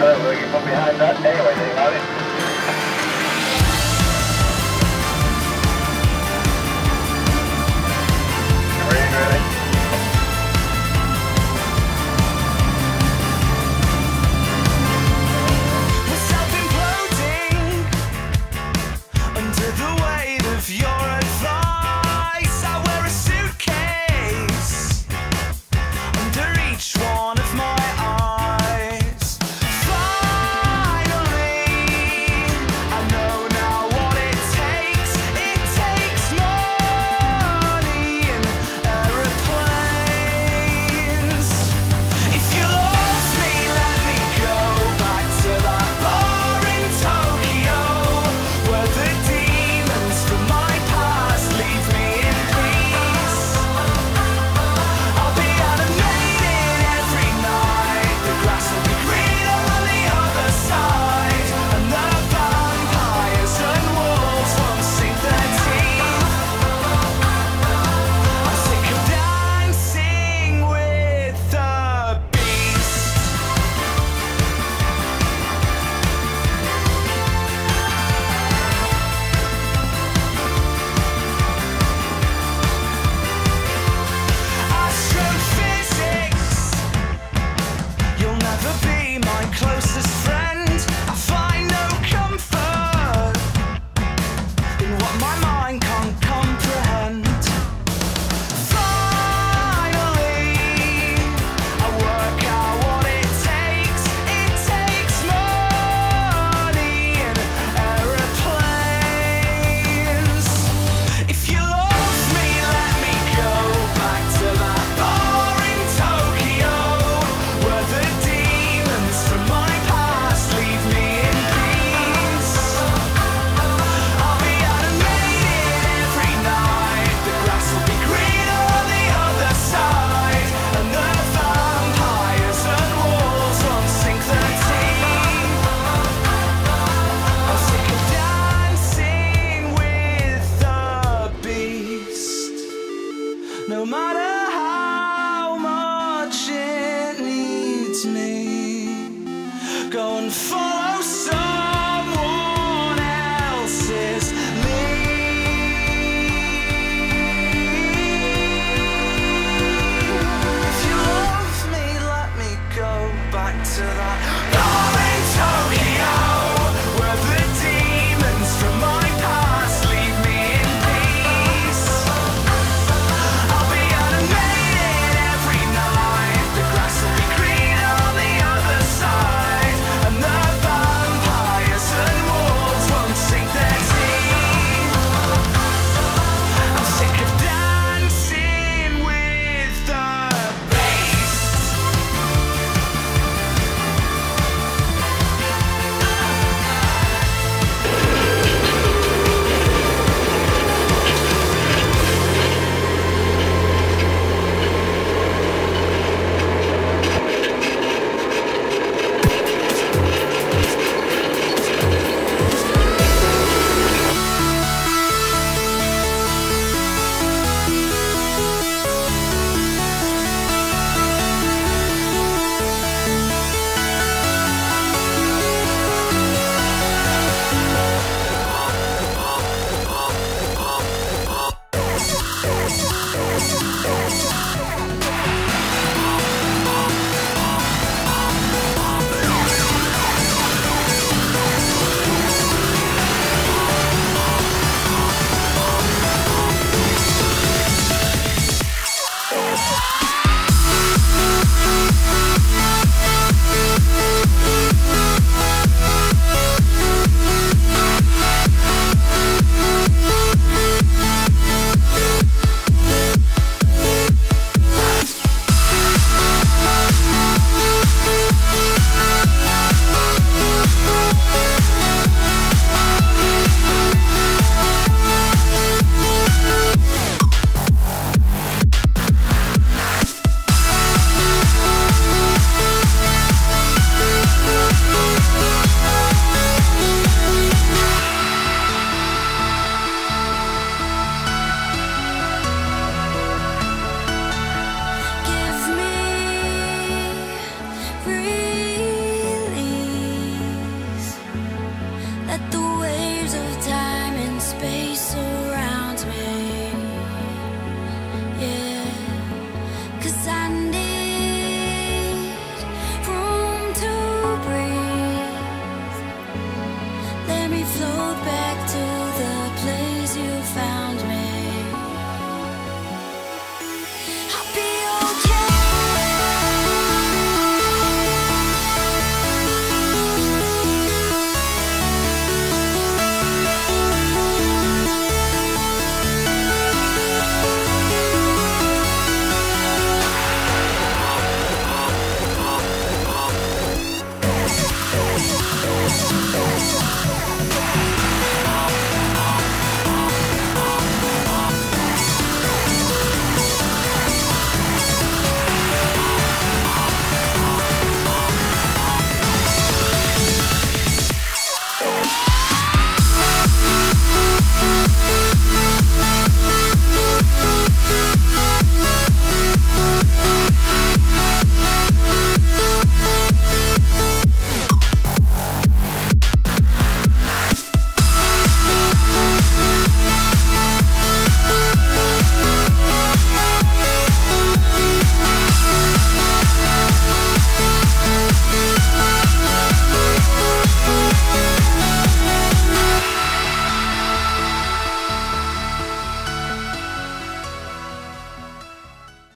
looking from behind that. Anyway, they got it. Ready? We're self-imploding under the weight of your advice. I wear a suitcase under each one of my eyes. Finally, I know now what it takes. It takes money and aeroplanes. If you lost me, let me go back to that bar in Tokyo, where the demons from my past leave me in peace. I'll be animated every night. The grass will be greener on the other side, and the vampires and wolves won't sink their teeth. I'm sick of dancing with the beast. Astrophysics, you'll never be my closest friend. I find no comfort in what my mind can't comprehend. Finally, I work out what it takes. It takes money and aeroplanes. If you lost me, let me go back to that bar in Tokyo, where the demons from my past leave me in peace. I'll be animated every night. The grass will be greener on the other side, and the vampires and wolves won't sink their teeth. I'm sick of dancing with the beast. No matter how much it needs me, go and find